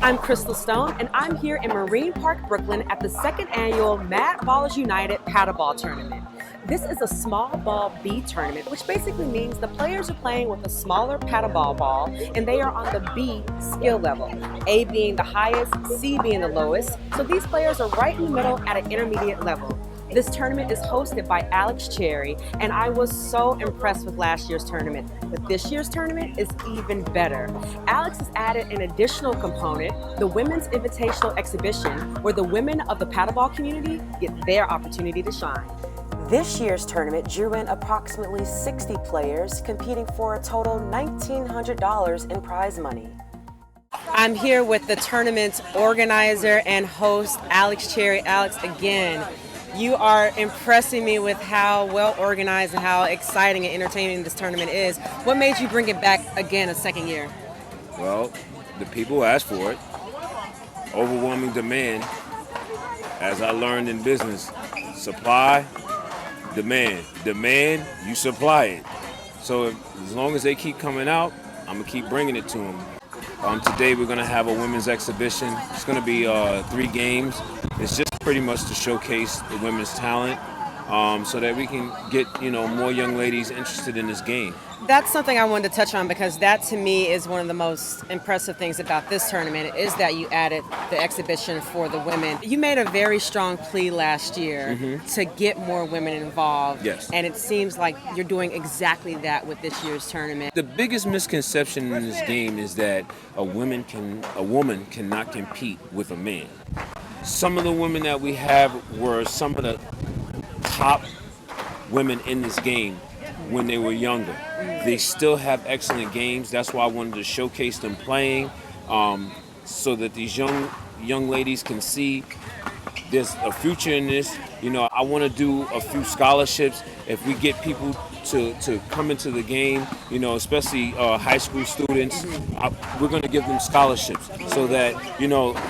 I'm Chrystal Stone, and I'm here in Marine Park, Brooklyn at the second annual MadBallers United Paddleball Tournament. This is a small ball B tournament, which basically means the players are playing with a smaller paddleball ball, and they are on the B skill level, A being the highest, C being the lowest. So these players are right in the middle at an intermediate level. This tournament is hosted by Alex Cherry, and I was so impressed with last year's tournament. But this year's tournament is even better. Alex has added an additional component, the Women's Invitational Exhibition, where the women of the paddleball community get their opportunity to shine. This year's tournament drew in approximately 60 players, competing for a total $1,900 in prize money. I'm here with the tournament's organizer and host, Alex Cherry. Alex, again, you are impressing me with how well organized and how exciting and entertaining this tournament is. What made you bring it back again a second year? Well, the people asked for it. Overwhelming demand. As I learned in business, supply, demand. Demand, you supply it. So as long as they keep coming out, I'm going to keep bringing it to them. Today we're going to have a women's exhibition. It's going to be 3 games. It's just pretty much to showcase the women's talent so that we can get, more young ladies interested in this game. That's something I wanted to touch on because that to me is one of the most impressive things about this tournament is that you added the exhibition for the women. You made a very strong plea last year to get more women involved. Yes. And it seems like you're doing exactly that with this year's tournament. The biggest misconception in this game is that a woman cannot compete with a man. Some of the women that we have were some of the top women in this game when they were younger. They still have excellent games. That's why I wanted to showcase them playing so that these young ladies can see there's a future in this. I want to do a few scholarships. If we get people to come into the game, especially high school students, we're going to give them scholarships so that,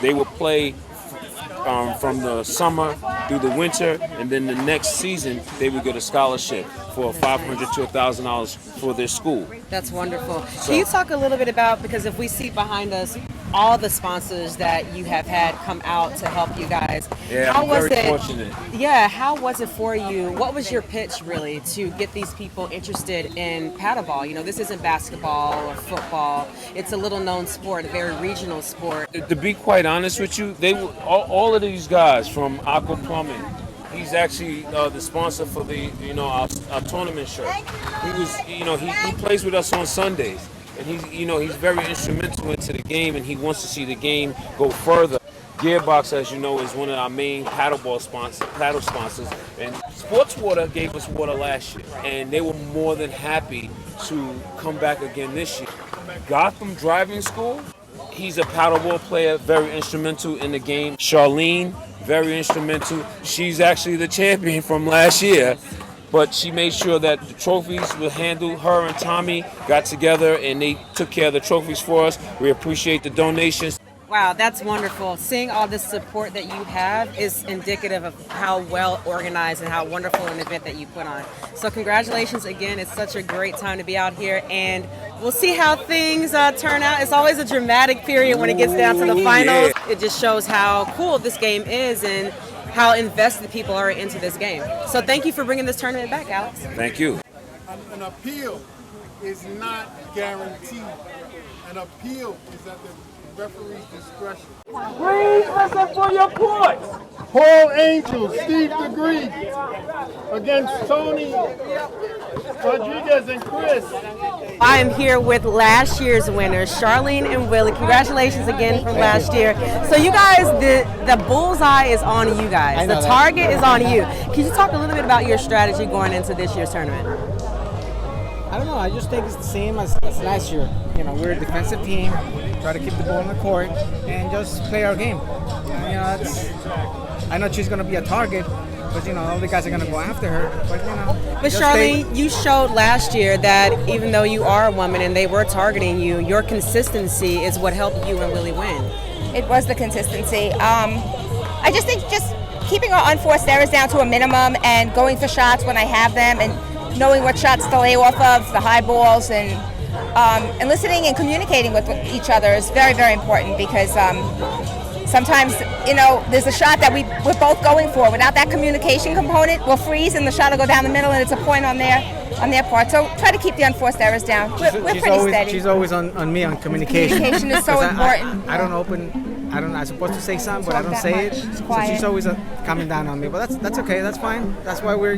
they will play from the summer through the winter, and then the next season they would get a scholarship for $500 to $1,000 for their school. That's wonderful. Can you talk a little bit about, because if we see behind us all the sponsors that you have had come out to help you guys. Yeah, I'm very fortunate. Yeah, how was it for you? What was your pitch really to get these people interested in paddleball? This isn't basketball or football. It's a little known sport, a very regional sport. To be quite honest with you, they were all of these guys from Aqua Plumbing. He's actually the sponsor for the our tournament shirt. He was he plays with us on Sundays. And he's very instrumental into the game, and he wants to see the game go further. Gearbox, as you know, is one of our main paddle sponsors. And Sports Water gave us water last year, and they were more than happy to come back again this year. Gotham Driving School, he's a paddleball player, very instrumental in the game. Charlene, very instrumental. She's actually the champion from last year. But she made sure that the trophies were handled. Her and Tommy got together and they took care of the trophies for us. We appreciate the donations. Wow, that's wonderful. Seeing all this support that you have is indicative of how well organized and how wonderful an event that you put on. So congratulations again. It's such a great time to be out here, and we'll see how things turn out. It's always a dramatic period when it gets down to the finals. Yeah. It just shows how cool this game is and how invested people are into this game. So thank you for bringing this tournament back, Alex. Thank you. An appeal is not guaranteed. An appeal is at the referee's discretion. Please listen for your points. Paul Angel, Steve DeGree against Tony Rodriguez and Chris. I am here with last year's winners, Charlene and Willie. Congratulations again from last year. So you guys, the bullseye is on you guys. The target is on you. Can you talk a little bit about your strategy going into this year's tournament? I don't know. I just think it's the same as last year. We're a defensive team. Try to keep the ball on the court and just play our game. I know she's going to be a target, but all the guys are going to go after her. But Charlene, you showed last year that even though you are a woman and they were targeting you, your consistency is what helped you and Willie win. It was the consistency. I just think just keeping our unforced errors down to a minimum and going for shots when I have them and knowing what shots to lay off of, the high balls, and and listening and communicating with each other is very, very important because sometimes, there's a shot that we're both going for. Without that communication component, we'll freeze and the shot will go down the middle and it's a point on their part. So try to keep the unforced errors down. We're pretty steady. She's always on me on communication. Communication is so important. I'm supposed to say something, but I don't say it. So she's always coming down on me. But that's okay. That's fine. That's why we're.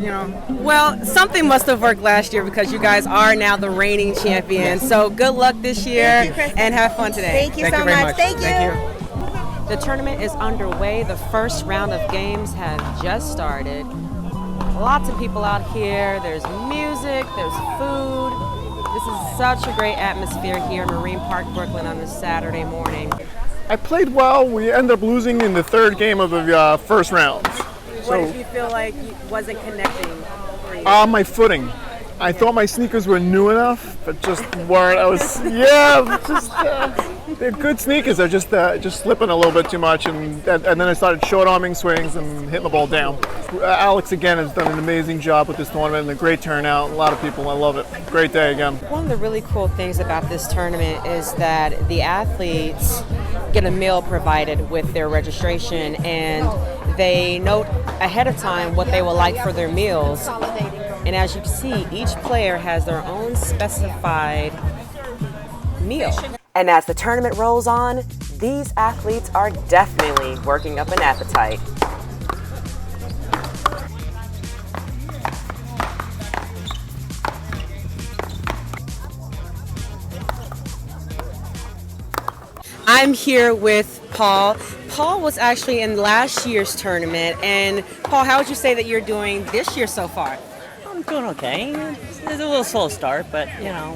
Well, something must have worked last year because you guys are now the reigning champions. So good luck this year and have fun today. Thank you so much. Thank you. The tournament is underway. The first round of games have just started. Lots of people out here. There's music, there's food. This is such a great atmosphere here in Marine Park, Brooklyn on this Saturday morning. I played well. We ended up losing in the third game of the first round. What did you feel like wasn't connecting for you? My footing. I thought my sneakers were new enough, but just weren't. They're good sneakers. They're just slipping a little bit too much, and then I started short-arming swings and hitting the ball down. Alex, again, has done an amazing job with this tournament and a great turnout. A lot of people, I love it. Great day again. One of the really cool things about this tournament is that the athletes get a meal provided with their registration, and they note ahead of time what they would like for their meals. And as you can see, each player has their own specified meal. And as the tournament rolls on, these athletes are definitely working up an appetite. I'm here with Paul. Paul was actually in last year's tournament. And Paul, how would you say that you're doing this year so far? I'm doing okay. It's a little slow start, but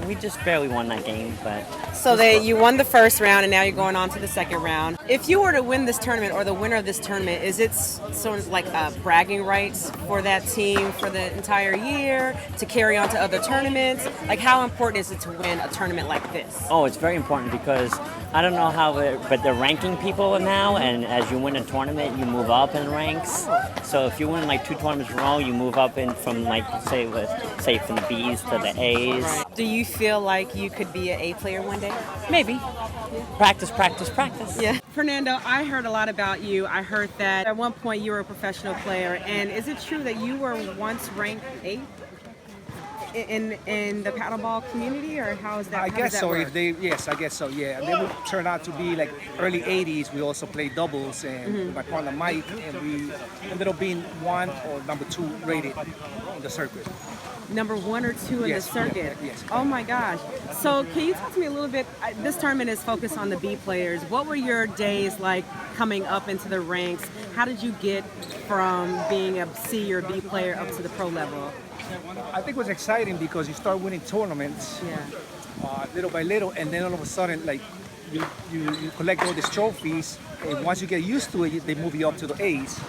we just barely won that game. But so you won the first round, and now you're going on to the second round. If you were to win this tournament, or the winner of this tournament, is it sort of like bragging rights for that team for the entire year to carry on to other tournaments? Like, how important is it to win a tournament like this? Oh, it's very important because I don't know how, but they're ranking people now, and as you win a tournament, you move up in ranks. So if you win like 2 tournaments in a row, you move up in from say from the B's to the A's. Right. Do you feel like you could be an A player one day? Maybe. Yeah. Practice. Yeah. Fernando, I heard a lot about you. I heard that at one point you were a professional player, and is it true that you were once ranked 8th in the paddleball community, or how is that? I guess so. Yes, I guess so. Yeah, and then we turned out to be like early '80s. We also played doubles, and my partner Mike, and we ended up being 1 or number 2 rated in the circuit. Number 1 or 2 in the circuit. Yes. Oh my gosh. So can you talk to me a little bit? This tournament is focused on the B players. What were your days like coming up into the ranks? How did you get from being a C or B player up to the pro level? I think it was exciting because you start winning tournaments little by little, and then all of a sudden, like you collect all these trophies, and once you get used to it, they move you up to the A's.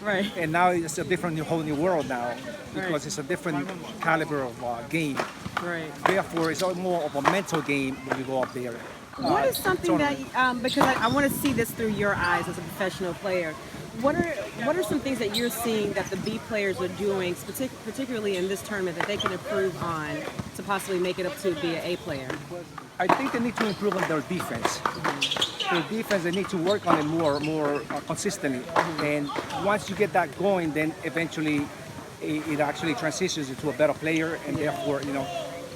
Right. And now it's a whole new world now because it's a different caliber of game. Right. Therefore, it's more of a mental game when you go up there. What is something that, because I want to see this through your eyes as a professional player, what are some things that you're seeing that the B players are doing, particularly in this tournament, that they can improve on to possibly make it up to be an A player? I think they need to improve on their defense. Their defense, they need to work on it more consistently. And once you get that going, then eventually it actually transitions into a better player, and therefore,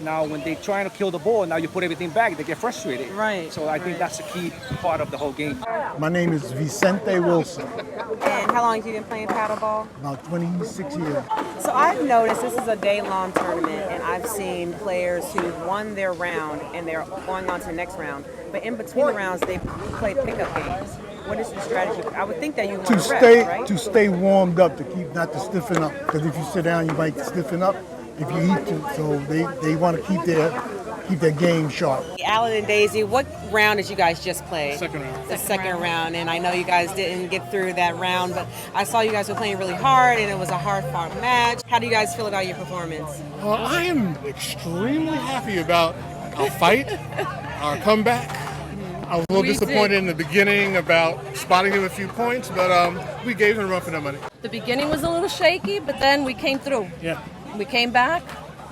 now when they try to kill the ball, now you put everything back, they get frustrated. Right. So I think that's a key part of the whole game. My name is Vicente Wilson. And how long have you been playing paddleball? About 26 years. So I've noticed this is a day-long tournament, and I've seen players who won their round and they're going on to the next round. But in between the rounds, they play pickup games. What is your strategy? I would think that you want to rest, right? To stay warmed up, not to stiffen up. Because if you sit down, you might stiffen up if you eat to. So they want to keep their game sharp. Alan and Daisy, what round did you guys just play? Second round. The second round, and I know you guys didn't get through that round, but I saw you guys were playing really hard, and it was a hard-fought match. How do you guys feel about your performance? I am extremely happy about our fight, our comeback. I was a little disappointed in the beginning about spotting him a few points, but we gave him a run for their money. The beginning was a little shaky, but then we came through. Yeah. We came back,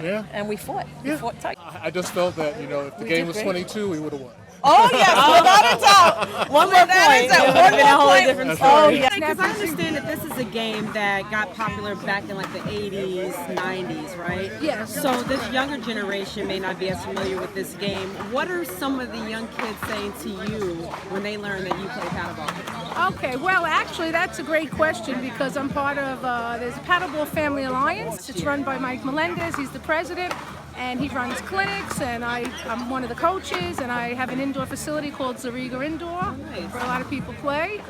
Yeah. and we fought. We fought tight. I just felt that, if the game was 22, we would have won. Oh yes, without a doubt. One more point. It would have been a whole different story. Oh yeah. Because I understand that this is a game that got popular back in like the 80s, 90s, right? Yes. So this younger generation may not be as familiar with this game. What are some of the young kids saying to you when they learn that you play paddleball? Okay, well, actually, that's a great question because I'm part of, there's a Paddleball Family Alliance. It's run by Mike Melendez. He's the president, and he runs clinics, and I'm one of the coaches, and I have an indoor facility called Zariga Indoor where a lot of people play.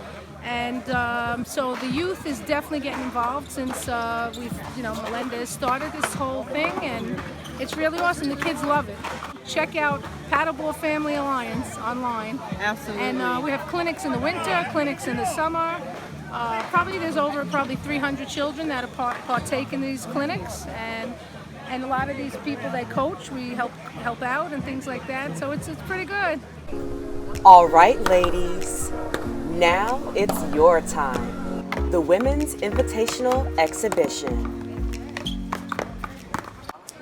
And so the youth is definitely getting involved since Melendez started this whole thing, and it's really awesome. The kids love it. Check out Paddleball Family Alliance online. Absolutely. And we have clinics in the winter, clinics in the summer. There's over 300 children that partake in these clinics, and a lot of these people they coach, we help out and things like that. So it's pretty good. All right, ladies. Now it's your time. The Women's Invitational Exhibition.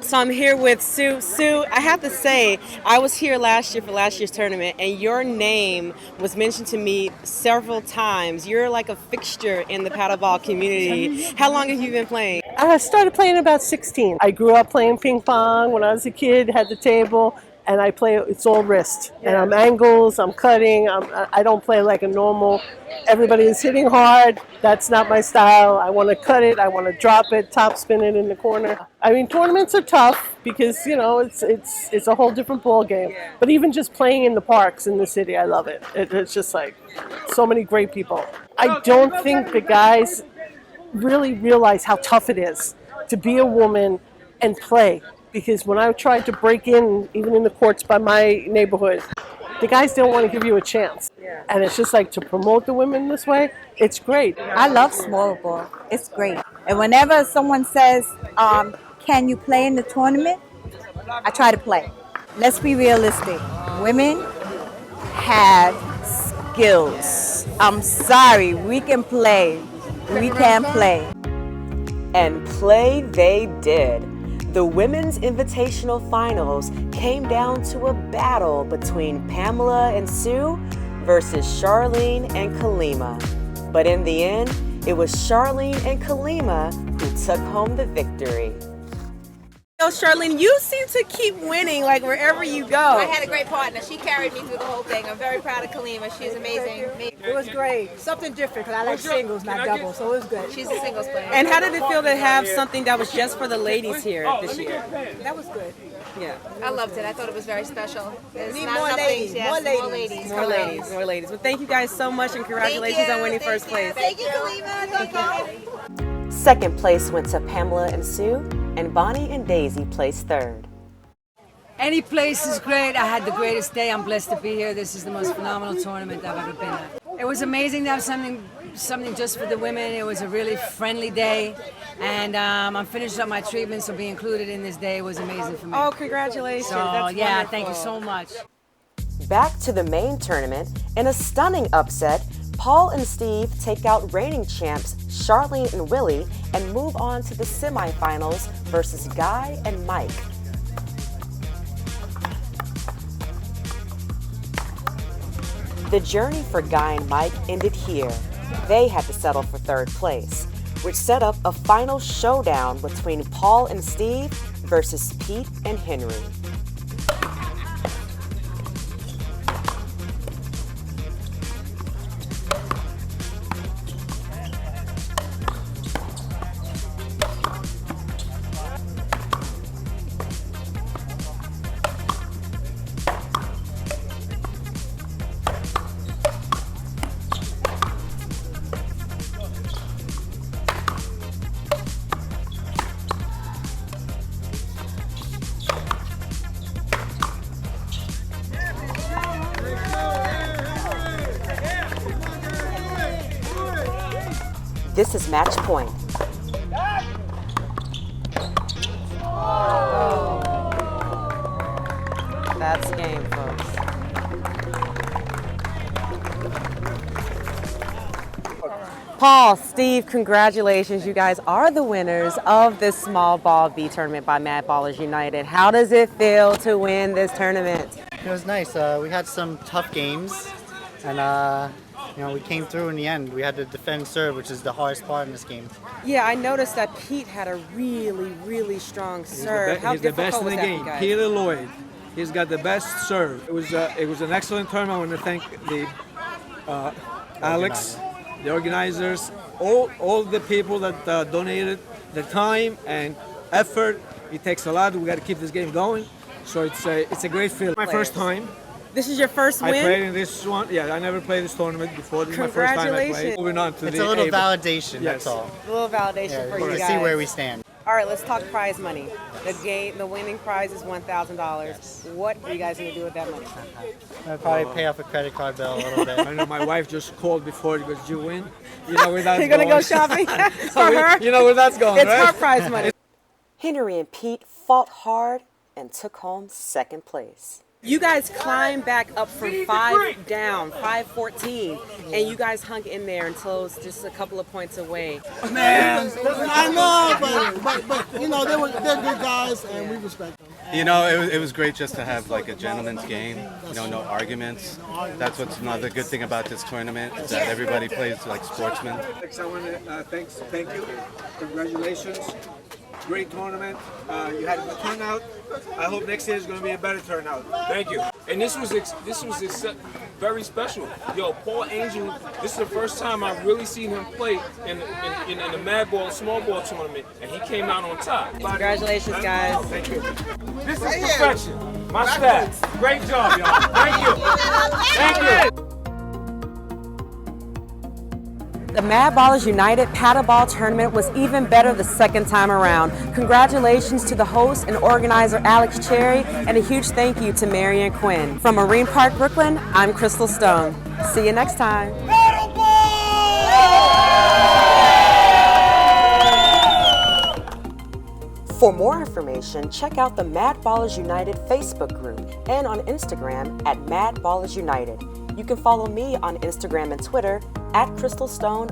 So I'm here with Sue. Sue, I have to say, I was here last year for last year's tournament, and your name was mentioned to me several times. You're like a fixture in the paddleball community. How long have you been playing? I started playing about 16. I grew up playing ping pong when I was a kid, had the table, and I play, it's all wrist. And I'm angles, I'm cutting, I don't play like a normal, everybody is hitting hard. That's not my style. I want to cut it, I want to drop it, top spin it in the corner. I mean, tournaments are tough because, it's a whole different ball game. But even just playing in the parks in the city, I love it. It's just like so many great people. I don't think the guys really realize how tough it is to be a woman and play. Because when I tried to break in, even in the courts by my neighborhood, the guys don't want to give you a chance. And it's just like to promote the women this way, it's great. I love small ball. It's great. And whenever someone says, can you play in the tournament? I try to play. Let's be realistic. Women have skills. I'm sorry, we can play. We can play. And play they did. The Women's Invitational Finals came down to a battle between Pamela and Sue versus Charlene and Kalima. But in the end, it was Charlene and Kalima who took home the victory. Charlene, you seem to keep winning like wherever you go. I had a great partner. She carried me through the whole thing. I'm very proud of Kalima. She's amazing. It was great. Something different because I like singles, not doubles, so it was good. She's a singles player. And how did it feel to have something that was just for the ladies here this year? That was good. Yeah. I loved it. I thought it was very special. There's Need not more enough ladies, things. Yes, more ladies. More ladies. More ladies, more ladies. Well, thank you guys so much and congratulations on winning first place. Thank you, Kalima. Thank you. Second place went to Pamela and Sue, and Bonnie and Daisy placed third. Any place is great. I had the greatest day. I'm blessed to be here. This is the most phenomenal tournament I've ever been at. It was amazing to have something just for the women. It was a really friendly day, and I'm finished up my treatment, so being included in this day was amazing for me. Oh, congratulations. So, That's yeah, wonderful. thank you so much. Back to the main tournament, in a stunning upset, Paul and Steve take out reigning champs Charlene and Willie and move on to the semifinals versus Guy and Mike. The journey for Guy and Mike ended here. They had to settle for third place, which set up a final showdown between Paul and Steve versus Pete and Henry. This is match point. That's game, folks. Paul, Steve, congratulations. You guys are the winners of this small ball B tournament by MadBallers United. How does it feel to win this tournament? It was nice. We had some tough games, and we came through in the end. We had to defend serve, which is the hardest part in this game. Yeah, I noticed that Pete had a really, really strong serve. How He's the best in difficult was the that, game. you guys? Peter Lloyd, he's got the best serve. It was an excellent tournament. I want to thank the Alex, the organizers, all the people that donated their time and effort. It takes a lot. We got to keep this game going. So it's a great feeling. My first time. This is your first win? I played in this one. Yeah, I never played this tournament before. This is my first time I played. Moving on to It's a little validation, yes. that's all. A little validation for you To guys. see where we stand. All right, let's talk prize money. The winning prize is $1,000. What are you guys going to do with that money? I'll probably pay off a credit card bill a little bit. I know my wife just called before because you win. You know where that's You're going to go shopping for her? You know where that's going, It's right? her prize money. Henry and Pete fought hard and took home second place. You guys climbed back up from 5 down, 5-14, and you guys hung in there until it was just a couple of points away. Man, I know, but they're good guys, and we respect them. It was great just to have like a gentleman's game. No arguments. That's what's another good thing about this tournament is that everybody plays like sportsmen. Alex, I want to thank you. Congratulations. Great tournament. You had a good turnout. I hope next year is going to be a better turnout. Thank you. And this was very special. Yo, Paul Angel, this is the first time I've really seen him play in the MadBall small ball tournament, and he came out on top. Congratulations, guys. Thank you. This is perfection. My staff. Great job, y'all. Thank you. Thank you. The MadBallers United Paddleball tournament was even better the second time around. Congratulations to the host and organizer Alex Cherry, and a huge thank you to Marianne Quinn. From Marine Park, Brooklyn, I'm Chrystal Stone. See you next time. For more information, check out the MadBallers United Facebook group and on Instagram at MadBallers United. You can follow me on Instagram and Twitter at CrystalStone_.